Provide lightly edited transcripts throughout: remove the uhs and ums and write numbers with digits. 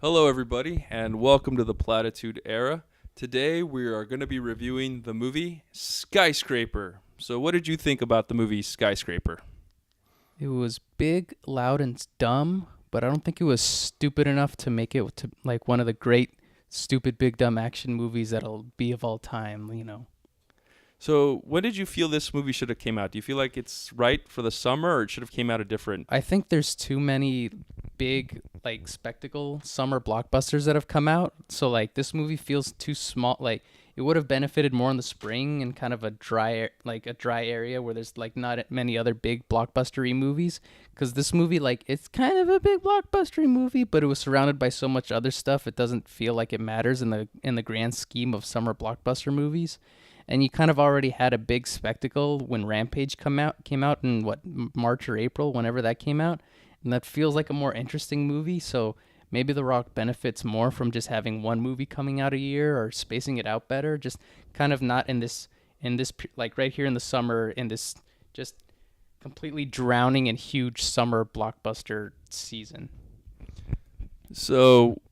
Hello, everybody, and welcome to the Platitude Era. Today, we are going to be reviewing the movie Skyscraper. So, what did you think about the movie Skyscraper? It was big, loud, and dumb, but I don't think it was stupid enough to make it to like one of the great stupid big dumb action movies that'll be of all time. So, when did you feel this movie should have came out? Do you feel like it's right for the summer, or it should have came out a different? I think there's too many big like spectacle summer blockbusters that have come out. So like this movie feels too small. Like it would have benefited more in the spring and kind of a dry area where there's like not many other big blockbustery movies. Because this movie, like, it's kind of a big blockbustery movie, but it was surrounded by so much other stuff. It doesn't feel like it matters in the grand scheme of summer blockbuster movies. And you kind of already had a big spectacle when Rampage came out in what, March or April, whenever that came out, and that feels like a more interesting movie. So maybe The Rock benefits more from just having one movie coming out a year or spacing it out better. Just kind of not in this like right here in the summer in this just completely drowning in huge summer blockbuster season. So,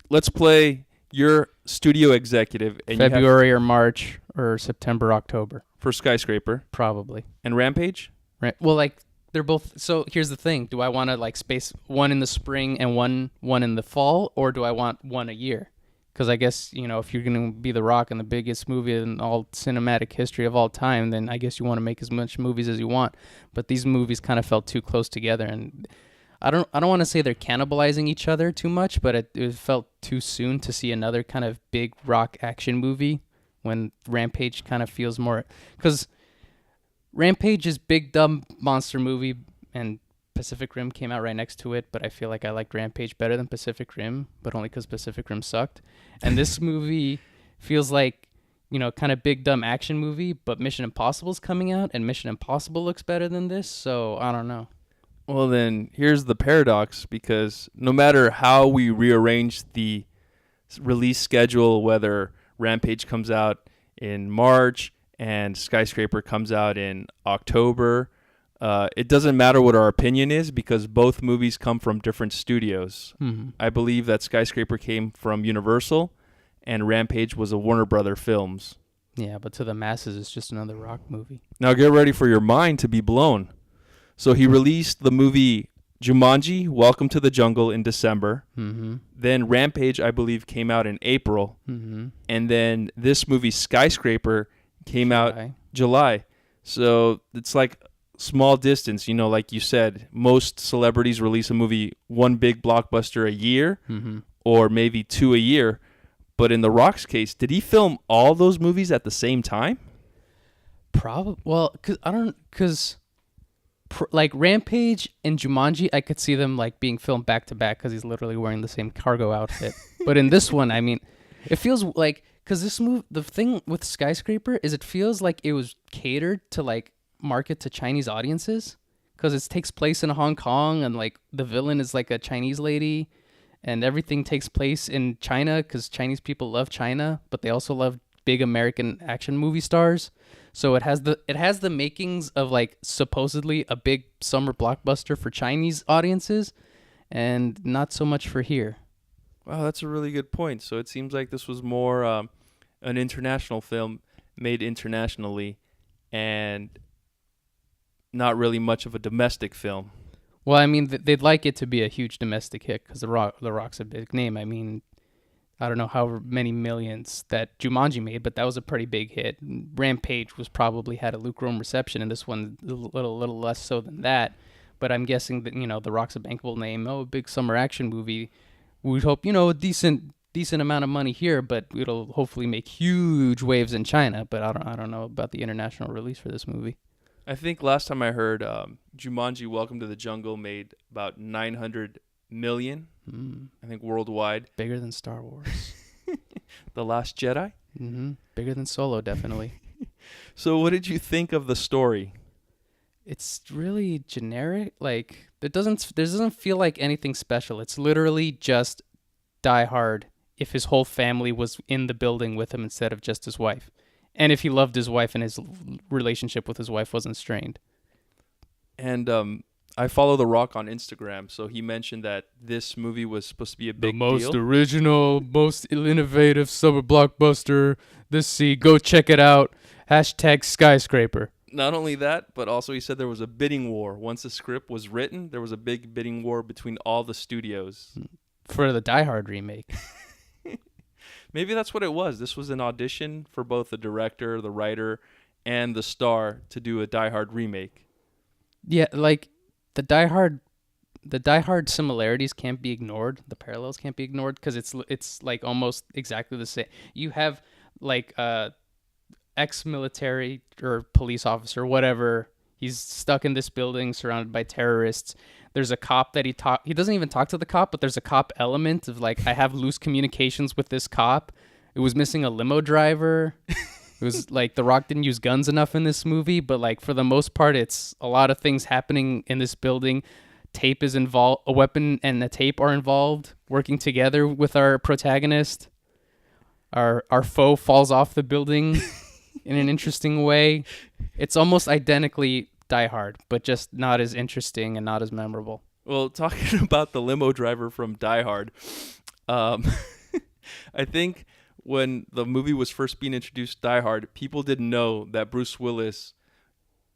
let's play your studio executive and you have February or March or September, October, for Skyscraper probably. and Rampage. Right. Well, like they're both. So here's the thing: do I want to like space one in the spring and one in the fall, or do I want one a year? Because I guess if you're gonna be The Rock in the biggest movie in all cinematic history of all time, then I guess you want to make as much movies as you want. But these movies kind of felt too close together, and I don't want to say they're cannibalizing each other too much, but it felt too soon to see another kind of big rock action movie when Rampage kind of feels more because Rampage is big dumb monster movie, and Pacific Rim came out right next to it. But I feel like I liked Rampage better than Pacific Rim, but only because Pacific Rim sucked. And this movie feels like kind of big dumb action movie, but Mission Impossible's coming out, and Mission Impossible looks better than this. So I don't know. Well, then here's the paradox because no matter how we rearrange the release schedule, whether Rampage comes out in March and Skyscraper comes out in October, it doesn't matter what our opinion is because both movies come from different studios. Mm-hmm. I believe that Skyscraper came from Universal and Rampage was a Warner Brother Films. Yeah, but to the masses, it's just another rock movie. Now get ready for your mind to be blown. So he released the movie Jumanji, Welcome to the Jungle in December. Mm-hmm. Then Rampage, I believe, came out in April. Mm-hmm. And then this movie Skyscraper came out July. So it's like small distance, like you said, most celebrities release a movie one big blockbuster a year Mm-hmm. or maybe two a year. But in The Rock's case, did he film all those movies at the same time? Probably. Well, because like Rampage and Jumanji, I could see them like being filmed back to back because he's literally wearing the same cargo outfit. But in this one, I mean, it feels like because the thing with Skyscraper is it feels like it was catered to like market to Chinese audiences because it takes place in Hong Kong and like the villain is like a Chinese lady and everything takes place in China because Chinese people love China, but they also love big American action movie stars. So it has the makings of like supposedly a big summer blockbuster for Chinese audiences and not so much for here. Wow, that's a really good point. So it seems like this was more an international film made internationally and not really much of a domestic film. Well, I mean, they'd like it to be a huge domestic hit because The Rock's a big name. I mean, I don't know how many millions that Jumanji made, but that was a pretty big hit. Rampage was probably had a lukewarm reception, and this one a little less so than that. But I'm guessing that The Rock's a bankable name. Oh, a big summer action movie. We'd hope a decent amount of money here, but it'll hopefully make huge waves in China. But I don't know about the international release for this movie. I think last time I heard Jumanji Welcome to the Jungle made about 900 million, I think worldwide. Bigger than Star Wars. The Last Jedi? Mm-hmm. Bigger than Solo, definitely. So what did you think of the story? It's really generic. Like there doesn't feel like anything special. It's literally just Die Hard if his whole family was in the building with him instead of just his wife. And if he loved his wife and his relationship with his wife wasn't strained. And I follow The Rock on Instagram, so he mentioned that this movie was supposed to be a The big most deal. original, most innovative summer blockbuster. Go check it out. Hashtag Skyscraper. Not only that, but also he said there was a bidding war. Once the script was written, there was a big bidding war between all the studios. For the Die Hard remake. Maybe that's what it was. This was an audition for both the director, the writer, and the star to do a Die Hard remake. Yeah, like the Die Hard similarities can't be ignored. The parallels can't be ignored because it's like almost exactly the same. You have like ex-military or police officer, whatever. He's stuck in this building surrounded by terrorists. There's a cop that he doesn't even talk to the cop, but there's a cop element of like, I have loose communications with this cop. It was missing a limo driver. It was like The Rock didn't use guns enough in this movie, but like for the most part, it's a lot of things happening in this building. Tape is involved. A weapon and a tape are involved, working together with our protagonist. Our foe falls off the building in an interesting way. It's almost identically Die Hard, but just not as interesting and not as memorable. Well, talking about the limo driver from Die Hard, I think when the movie was first being introduced, Die Hard, people didn't know that Bruce Willis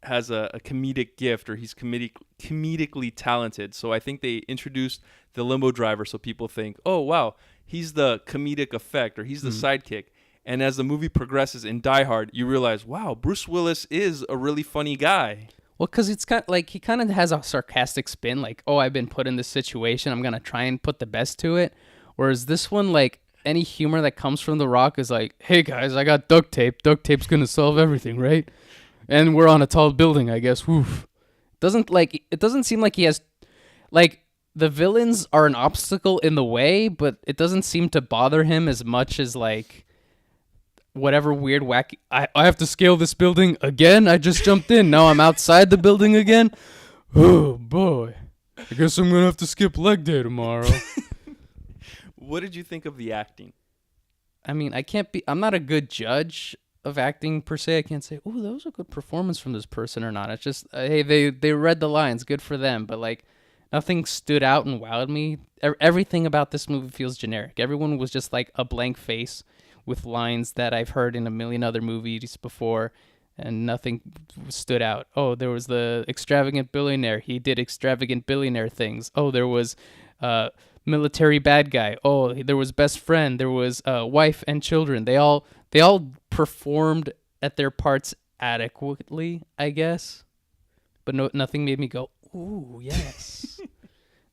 has a comedic gift, or he's comedically talented. So I think they introduced the limo driver so people think, oh, wow, he's the comedic effect, or he's the sidekick. And as the movie progresses in Die Hard, you realize, wow, Bruce Willis is a really funny guy. Well, because it's kind of like he kind of has a sarcastic spin, like, oh, I've been put in this situation, I'm going to try and put the best to it. Whereas this one, like, any humor that comes from The Rock is like, hey, guys, I got duct tape. Duct tape's going to solve everything, right? And we're on a tall building, I guess. Woof. It doesn't seem like he has, like, the villains are an obstacle in the way, but it doesn't seem to bother him as much as, like, whatever weird wacky, I have to scale this building again. I just jumped in. Now I'm outside the building again. Oh boy, I guess I'm gonna have to skip leg day tomorrow. What did you think of the acting? I mean, I'm not a good judge of acting per se. I can't say, oh, that was a good performance from this person or not. It's just, hey, they read the lines, good for them. But like, nothing stood out and wowed me. Everything about this movie feels generic. Everyone was just like a blank face with lines that I've heard in a million other movies before, and nothing stood out. Oh, there was the extravagant billionaire. He did extravagant billionaire things. Oh, there was military bad guy. Oh, there was best friend. There was wife and children. They all performed at their parts adequately, I guess. But nothing made me go, ooh, yes.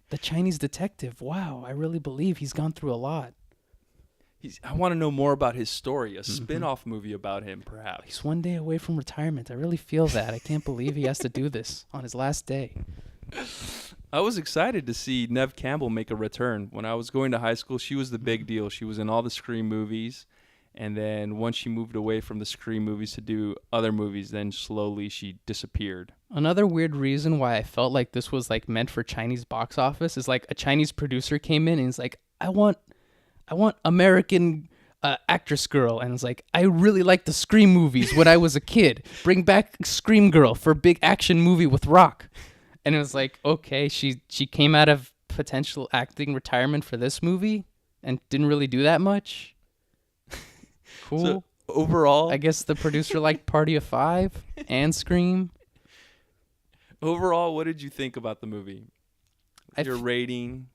The Chinese detective. Wow, I really believe he's gone through a lot. I want to know more about his story, a spin-off movie about him, perhaps. He's one day away from retirement. I really feel that. I can't believe he has to do this on his last day. I was excited to see Neve Campbell make a return. When I was going to high school, she was the big deal. She was in all the Scream movies, and then once she moved away from the Scream movies to do other movies, then slowly she disappeared. Another weird reason why I felt like this was like meant for Chinese box office is like a Chinese producer came in and he's like, I want American actress girl. And it's like, I really like the Scream movies when I was a kid. Bring back Scream Girl for a big action movie with Rock. And it was like, okay, she came out of potential acting retirement for this movie and didn't really do that much. Cool. So overall, I guess the producer liked Party of Five and Scream. Overall, what did you think about the movie? Your rating?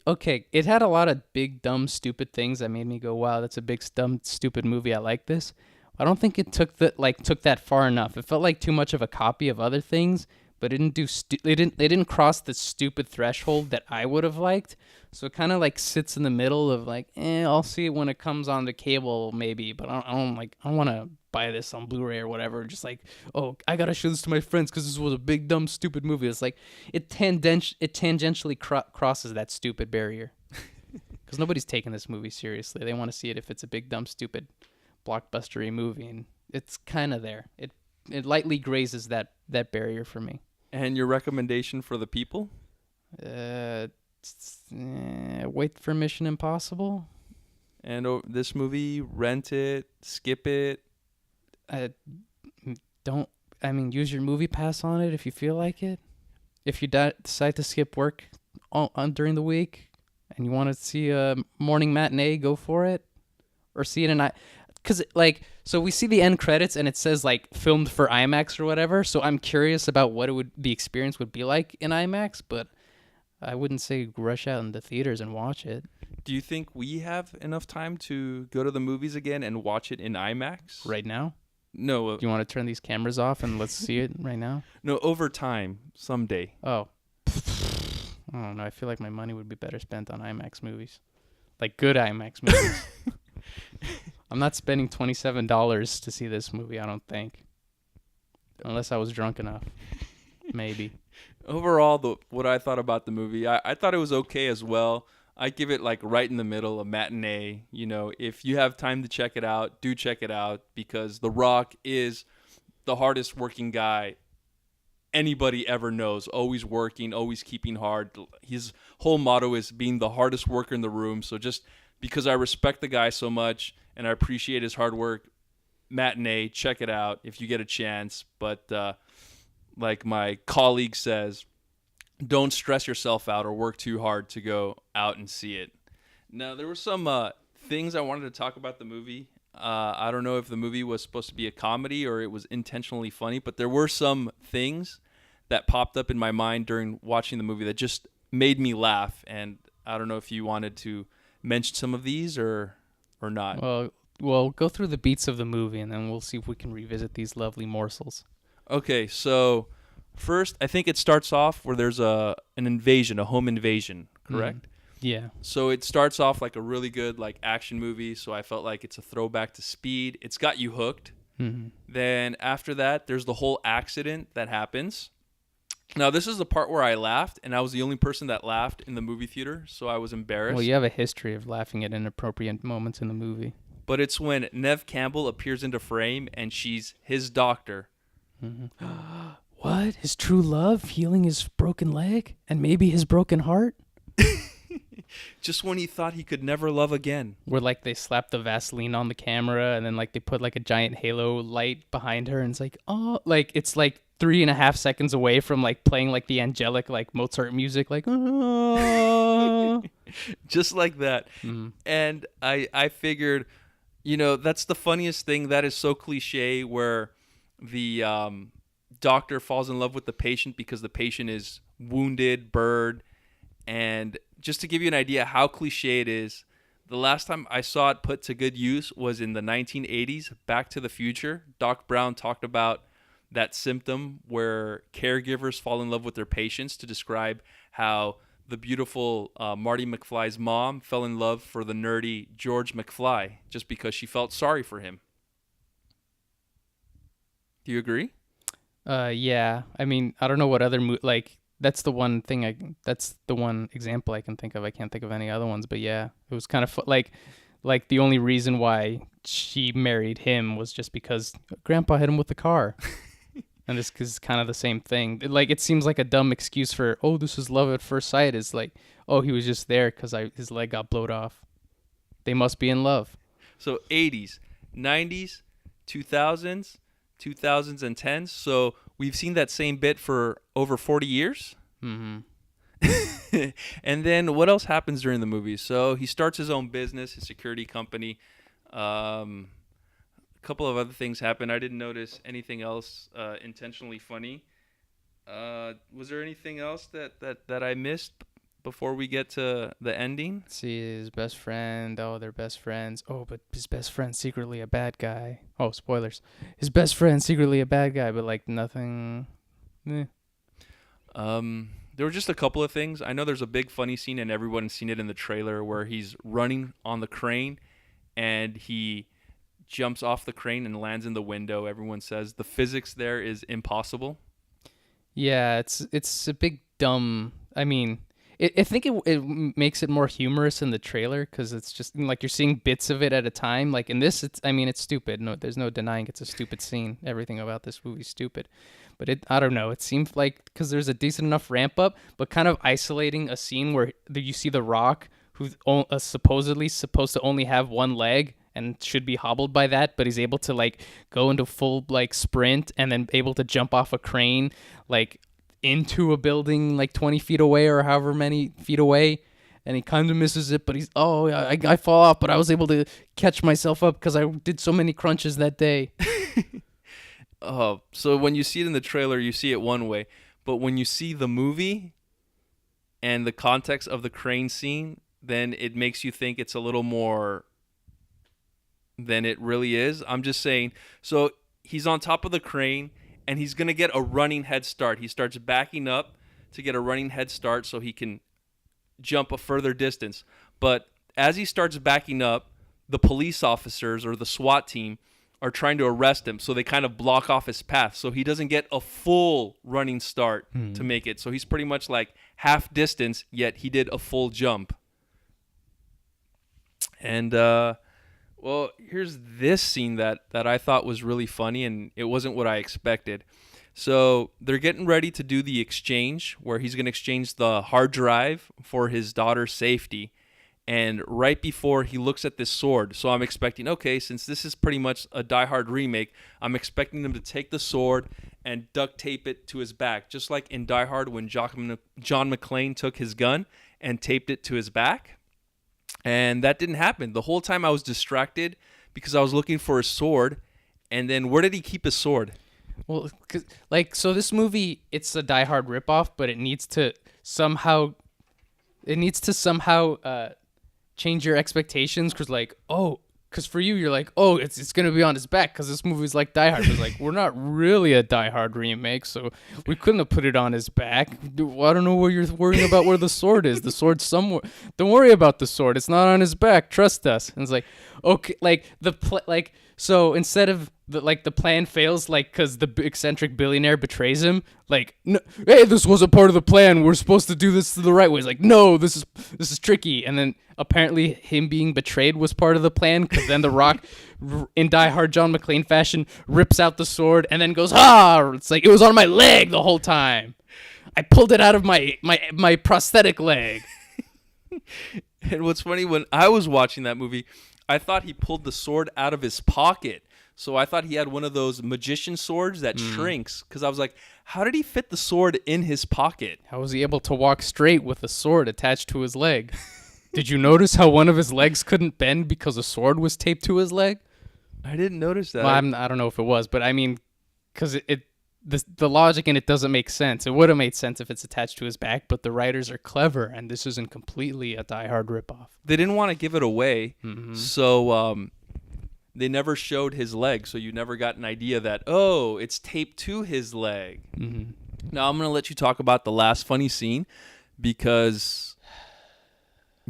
Okay, it had a lot of big, dumb, stupid things that made me go, wow, that's a big, dumb, stupid movie. I like this. I don't think it took that far enough. It felt like too much of a copy of other things, but it didn't cross the stupid threshold that I would have liked. So it kind of like sits in the middle of like, I'll see it when it comes on the cable maybe, but I don't want to buy this on Blu-ray or whatever. Just like, oh, I gotta show this to my friends because this was a big, dumb, stupid movie. It's like it tangentially crosses that stupid barrier because nobody's taking this movie seriously. They want to see it if it's a big, dumb, stupid, blockbustery movie, and it's kind of there. It lightly grazes that barrier for me. And your recommendation for the people? Wait for Mission Impossible. And this movie, rent it, skip it. Use your movie pass on it if you feel like it. if you decide to skip work during the week and you want to see a morning matinee, go for it, or see it in because like so we see the end credits and it says like filmed for IMAX or whatever. So I'm curious about what the experience would be like in IMAX, but I wouldn't say rush out in the theaters and watch it Do you think we have enough time to go to the movies again and watch it in IMAX? right now. No, Do you want to turn these cameras off and let's see it right now? no, over time, someday. Oh, I don't know. I feel like my money would be better spent on IMAX movies, like good IMAX movies. I'm not spending $27 to see this movie. I don't think, unless I was drunk enough. Maybe. Overall, what I thought about the movie, I thought it was okay as well. I give it like right in the middle, a matinee. You know, if you have time to check it out, do check it out because The Rock is the hardest working guy anybody ever knows. Always working, always keeping hard. His whole motto is being the hardest worker in the room. So just because I respect the guy so much and I appreciate his hard work, matinee, check it out if you get a chance. But like my colleague says, don't stress yourself out or work too hard to go out and see it. Now, there were some things I wanted to talk about the movie. I don't know if the movie was supposed to be a comedy or it was intentionally funny, but there were some things that popped up in my mind during watching the movie that just made me laugh. And I don't know if you wanted to mention some of these or not. Well, go through the beats of the movie and then we'll see if we can revisit these lovely morsels. Okay, so first, I think it starts off where there's an invasion, a home invasion, correct? Yeah. So it starts off like a really good like action movie, so I felt like it's a throwback to Speed. It's got you hooked. Mm-hmm. Then after that, there's the whole accident that happens. Now, this is the part where I laughed, and I was the only person that laughed in the movie theater, so I was embarrassed. Well, you have a history of laughing at inappropriate moments in the movie. But it's when Nev Campbell appears into frame, and she's his doctor. Mm-hmm. What? His true love healing his broken leg and maybe his broken heart? Just when he thought he could never love again. Where like they slap the Vaseline on the camera and then like they put like a giant halo light behind her and it's like, oh, like it's like 3.5 seconds away from like playing like the angelic like Mozart music, like oh. Just like that. And I figured, you know, that's the funniest thing. That is so cliche where the doctor falls in love with the patient because the patient is wounded, burned. And just to give you an idea how cliche it is, the last time I saw it put to good use was in the 1980s, Back to the Future. Doc Brown talked about that symptom where caregivers fall in love with their patients to describe how the beautiful Marty McFly's mom fell in love for the nerdy George McFly just because she felt sorry for him. Do you agree? Yeah. I mean, I don't know what other like that's the one thing that's the one example I can think of. I can't think of any other ones, but yeah, it was kind of like the only reason why she married him was just because Grandpa hit him with the car. And this is kind of the same thing. Like, it seems like a dumb excuse for, oh, this is love at first sight. Is like, oh, he was just there because his leg got blowed off. They must be in love. So 80s, 90s, 2000s, 2000s, and 10s. So we've seen that same bit for over 40 years. Mm-hmm. And then what else happens during the movie? So he starts his own business, his security company. A couple of other things happen. I didn't notice anything else intentionally funny. Was there anything else that I missed before we get to the ending? Let's see, his best friend. Oh, they're best friends. Oh, but his best friend's secretly a bad guy. Oh, spoilers. His best friend's secretly a bad guy, but like nothing. There were just a couple of things. I know there's a big funny scene, and everyone's seen it in the trailer, where he's running on the crane, and he jumps off the crane and lands in the window. Everyone says the physics there is impossible. Yeah, it's a big dumb. I mean, I think it makes it more humorous in the trailer because it's just like you're seeing bits of it at a time. Like in this, it's stupid. No, there's no denying it's a stupid scene. Everything about this movie's stupid. But I don't know. It seemed like because there's a decent enough ramp up, but kind of isolating a scene where you see The Rock, who's supposedly supposed to only have one leg and should be hobbled by that, but he's able to like go into full like sprint and then able to jump off a crane. Like into a building like 20 feet away or however many feet away, and he kind of misses it, but I fall off, but I was able to catch myself up because I did so many crunches that day. Oh, so when you see it in the trailer, you see it one way, but when you see the movie and the context of the crane scene, then it makes you think it's a little more than it really is. I'm just saying, so he's on top of the crane, and he's going to get a running head start. He starts backing up to get a running head start so he can jump a further distance. But as he starts backing up, the police officers or the SWAT team are trying to arrest him, so they kind of block off his path, so he doesn't get a full running start to make it. So he's pretty much like half distance, yet he did a full jump. And well, here's this scene that I thought was really funny, and it wasn't what I expected. So they're getting ready to do the exchange where he's going to exchange the hard drive for his daughter's safety. And right before he looks at this sword, so I'm expecting, okay, since this is pretty much a Die Hard remake, I'm expecting him to take the sword and duct tape it to his back, just like in Die Hard when John McClane took his gun and taped it to his back. And that didn't happen. The whole time I was distracted because I was looking for a sword. And then where did he keep his sword? Well, so this movie, it's a Die Hard ripoff, but it needs to somehow change your expectations, because for you, you're like, oh, it's gonna be on his back because this movie's like Die Hard. It's like, we're not really a Die Hard remake, so we couldn't have put it on his back. I don't know where you're worrying about where the sword is. The sword's somewhere. Don't worry about the sword. It's not on his back. Trust us. And it's like, okay, so instead of the plan fails, because the eccentric billionaire betrays him, no, hey, this wasn't part of the plan. We're supposed to do this the right way. It's like, no, this is tricky. And then apparently him being betrayed was part of the plan, because then The Rock, in Die Hard John McClane fashion, rips out the sword and then goes, it's like, it was on my leg the whole time. I pulled it out of my prosthetic leg. And what's funny, when I was watching that movie, I thought he pulled the sword out of his pocket. So I thought he had one of those magician swords that shrinks, because I was like, how did he fit the sword in his pocket? How was he able to walk straight with a sword attached to his leg? Did you notice how one of his legs couldn't bend because a sword was taped to his leg? I didn't notice that. Well, I don't know if it was, but I mean, because the logic in it doesn't make sense. It would have made sense if it's attached to his back, but the writers are clever, and this isn't completely a Die Hard ripoff. They didn't want to give it away, so they never showed his leg, so you never got an idea that, oh, it's taped to his leg. Now I'm going to let you talk about the last funny scene, because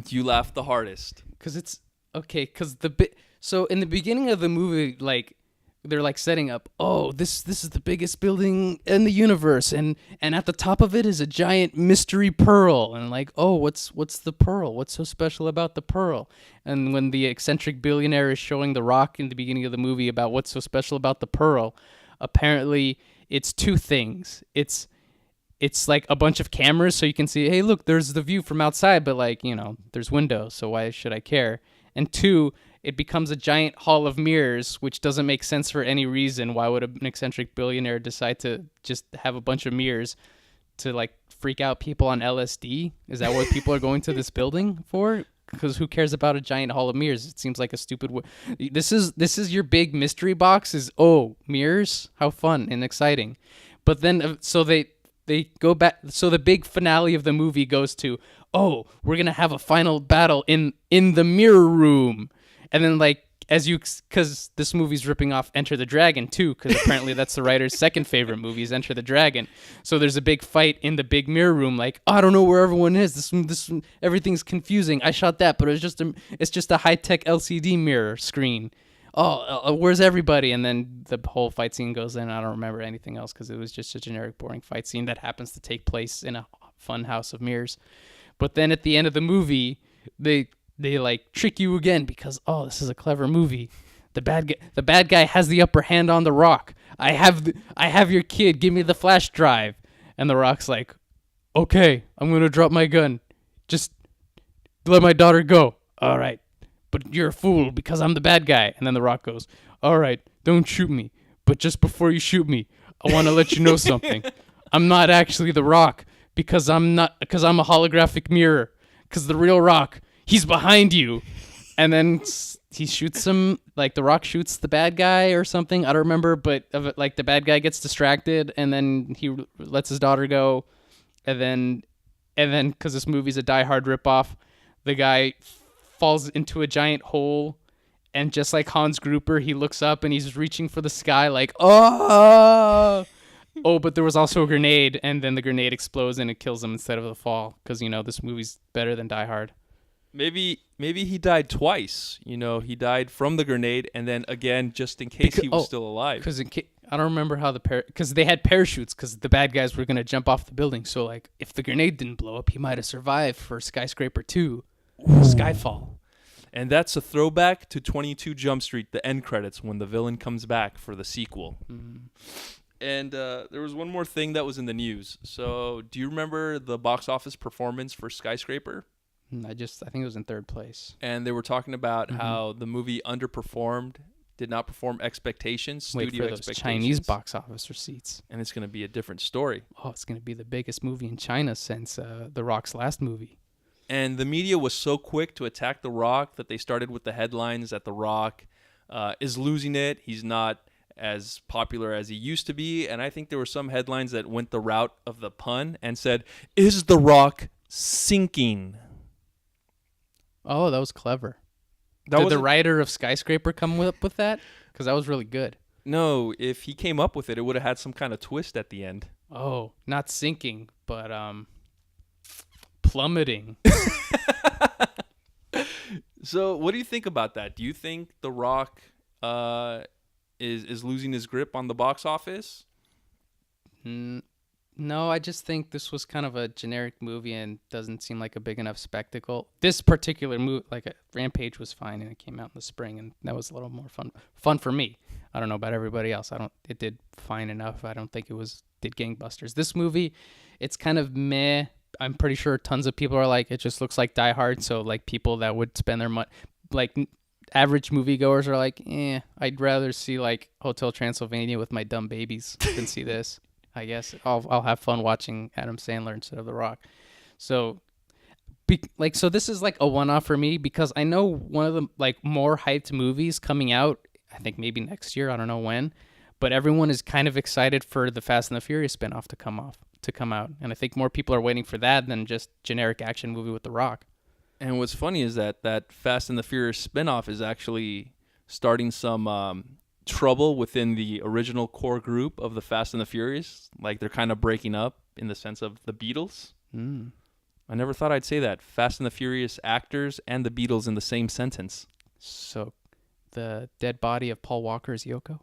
you laughed the hardest. Because it's okay. So in the beginning of the movie, they're setting up, oh, this is the biggest building in the universe, and at the top of it is a giant mystery pearl, and oh, what's the pearl? What's so special about the pearl? And when the eccentric billionaire is showing The Rock in the beginning of the movie about what's so special about the pearl, apparently it's two things. It's like a bunch of cameras, so you can see, hey, look, there's the view from outside, but there's windows, so why should I care? And two, it becomes a giant hall of mirrors, which doesn't make sense for any reason. Why would an eccentric billionaire decide to just have a bunch of mirrors to freak out people on LSD? Is that what people are going to this building for? Because who cares about a giant hall of mirrors? It seems like a stupid This is your big mystery box, is, oh, mirrors? How fun and exciting. But then, so they go back, so the big finale of the movie goes to, oh, we're going to have a final battle in the mirror room. And then, because this movie's ripping off Enter the Dragon, too, because apparently that's the writer's second favorite movie is Enter the Dragon. So there's a big fight in the big mirror room, I don't know where everyone is. This everything's confusing. I shot that, but it's just a high-tech LCD mirror screen. Oh, where's everybody? And then the whole fight scene goes in. I don't remember anything else because it was just a generic, boring fight scene that happens to take place in a fun house of mirrors. But then at the end of the movie, they trick you again because, oh, this is a clever movie. The bad guy has the upper hand on The Rock. I have your kid. Give me the flash drive. And The Rock's like, okay, I'm going to drop my gun. Just let my daughter go. All right. But you're a fool because I'm the bad guy. And then The Rock goes, all right, don't shoot me. But just before you shoot me, I want to let you know something. I'm not actually the Rock because I'm a holographic mirror. Because the real Rock, he's behind you. And then he shoots him, like the Rock shoots the bad guy or something. I don't remember, but like the bad guy gets distracted, and then he lets his daughter go, and then because this movie's a Die Hard ripoff, the guy falls into a giant hole, and just like Hans Gruber, he looks up and he's reaching for the sky, like oh, but there was also a grenade, and then the grenade explodes and it kills him instead of the fall, because this movie's better than Die Hard. Maybe he died twice. He died from the grenade and then again just in case he was still alive. Because I don't remember how because they had parachutes because the bad guys were gonna jump off the building. So like if the grenade didn't blow up, he might have survived for Skyscraper 2, Skyfall. And that's a throwback to 22 Jump Street, the end credits when the villain comes back for the sequel. Mm. And there was one more thing that was in the news. So do you remember the box office performance for Skyscraper? I think it was in third place. And they were talking about how the movie underperformed, did not perform expectations, studio those expectations. Chinese box office receipts. And it's going to be a different story. Oh, it's going to be the biggest movie in China since The Rock's last movie. And the media was so quick to attack The Rock that they started with the headlines that The Rock is losing it. He's not as popular as he used to be. And I think there were some headlines that went the route of the pun and said, "Is The Rock sinking?" Oh, that was clever. Did the writer of Skyscraper come up with that? Because that was really good. No, if he came up with it, it would have had some kind of twist at the end. Oh, not sinking, but plummeting. So what do you think about that? Do you think The Rock is losing his grip on the box office? No, I just think this was kind of a generic movie and doesn't seem like a big enough spectacle. This particular movie, Rampage, was fine and it came out in the spring and that was a little more fun for me. I don't know about everybody else. It did fine enough. I don't think did gangbusters. This movie, it's kind of meh. I'm pretty sure tons of people are like, it just looks like Die Hard. So like people that would spend their money, like average moviegoers are like, I'd rather see like Hotel Transylvania with my dumb babies than see this. I guess I'll have fun watching Adam Sandler instead of The Rock. So, so this is like a one-off for me because I know one of the like more hyped movies coming out. I think maybe next year. I don't know when, but everyone is kind of excited for the Fast and the Furious spinoff to come out, and I think more people are waiting for that than just generic action movie with The Rock. And what's funny is that Fast and the Furious spinoff is actually starting some trouble within the original core group of the Fast and the Furious. Like they're kind of breaking up in the sense of the Beatles. I never thought I'd say that. Fast and the Furious actors and the Beatles in the same sentence. So the dead body of Paul Walker is Yoko?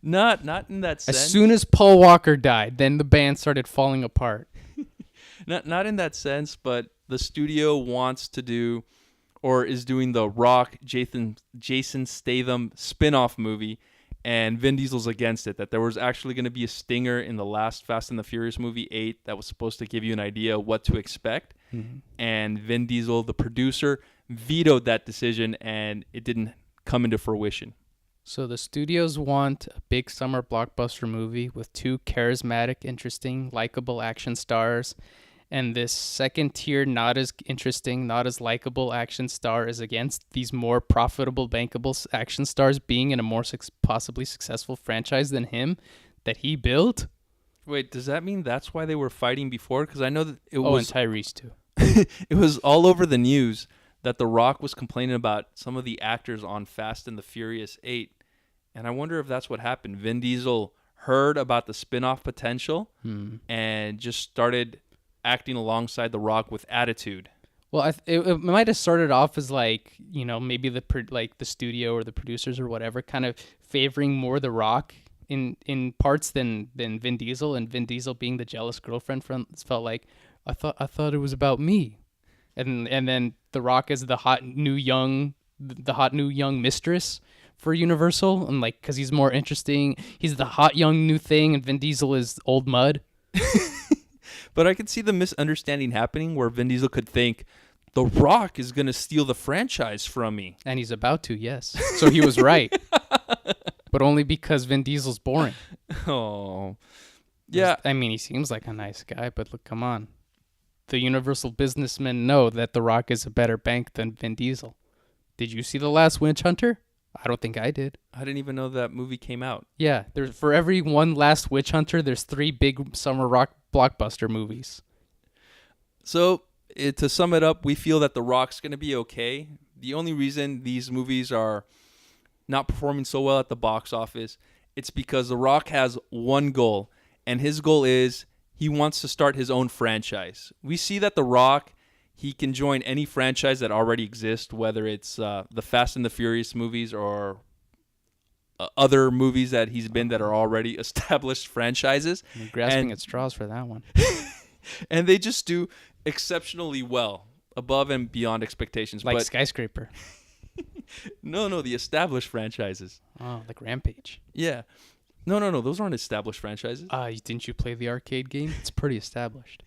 Not in that sense. As soon as Paul Walker died, then the band started falling apart. Not in that sense, but the studio wants to do or is doing the Rock Jason Statham spin-off movie, and Vin Diesel's against it, that there was actually going to be a stinger in the last Fast and the Furious movie 8 that was supposed to give you an idea what to expect. And Vin Diesel, the producer, vetoed that decision, and it didn't come into fruition. So the studios want a big summer blockbuster movie with two charismatic, interesting, likable action stars, and this second tier, not as interesting, not as likable action star is against these more profitable, bankable action stars being in a more possibly successful franchise than him that he built. Wait, does that mean that's why they were fighting before? Because I know that it was... and Tyrese too. It was all over the news that The Rock was complaining about some of the actors on Fast and the Furious 8. And I wonder if that's what happened. Vin Diesel heard about the spin-off potential and just started acting alongside The Rock with attitude. Well, it might have started off as like, maybe the studio or the producers or whatever kind of favoring more The Rock in parts than Vin Diesel, and Vin Diesel being the jealous girlfriend felt like I thought it was about me, and then The Rock is the hot new young mistress for Universal, and like because he's more interesting, he's the hot young new thing, and Vin Diesel is old mud. But I could see the misunderstanding happening where Vin Diesel could think, The Rock is going to steal the franchise from me. And he's about to, yes. So he was right. But only because Vin Diesel's boring. Oh. Yeah. I mean, he seems like a nice guy, but look, come on. The universal businessmen know that The Rock is a better bank than Vin Diesel. Did you see The Last Witch Hunter? I don't think I did. I didn't even know that movie came out. Yeah, there's for every one Last Witch Hunter, there's 3 big summer rock blockbuster movies. So, to sum it up, we feel that The Rock's going to be okay. The only reason these movies are not performing so well at the box office, it's because The Rock has one goal, and his goal is he wants to start his own franchise. We see that The Rock, he can join any franchise that already exists, whether it's the Fast and the Furious movies or other movies that he's been that are already established franchises. You're grasping at straws for that one. And they just do exceptionally well, above and beyond expectations. Like but Skyscraper. No, the established franchises. Oh, like Rampage. Yeah. No, those aren't established franchises. Didn't you play the arcade game? It's pretty established.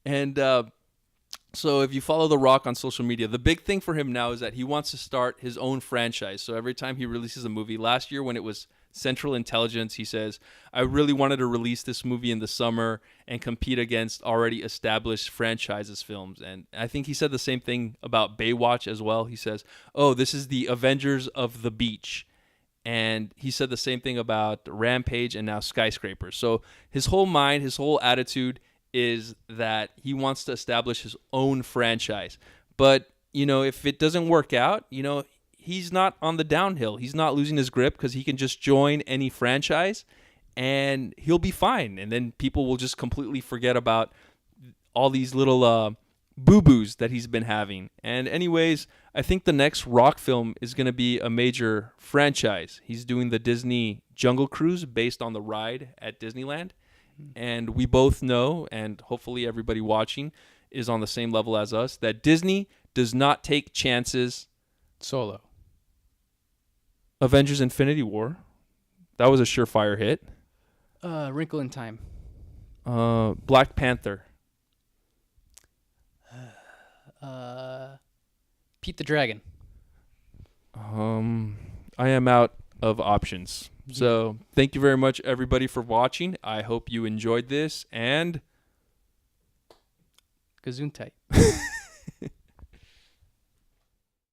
And so if you follow The Rock on social media, the big thing for him now is that he wants to start his own franchise. So every time he releases a movie, last year when it was Central Intelligence, he says, I really wanted to release this movie in the summer and compete against already established franchises films. And I think he said the same thing about Baywatch as well. He says, oh, this is the Avengers of the Beach. And he said the same thing about Rampage and now Skyscraper. So his whole mind, his whole attitude is that he wants to establish his own franchise. But, if it doesn't work out, he's not on the downhill. He's not losing his grip because he can just join any franchise and he'll be fine. And then people will just completely forget about all these little boo-boos that he's been having. And anyways, I think the next Rock film is going to be a major franchise. He's doing the Disney Jungle Cruise based on the ride at Disneyland. And we both know, and hopefully everybody watching is on the same level as us, that Disney does not take chances. Solo. Avengers Infinity War. That was a surefire hit. Wrinkle in Time. Black Panther. Pete the Dragon. I am out of options. So thank you very much, everybody, for watching. I hope you enjoyed this, and Gesundheit.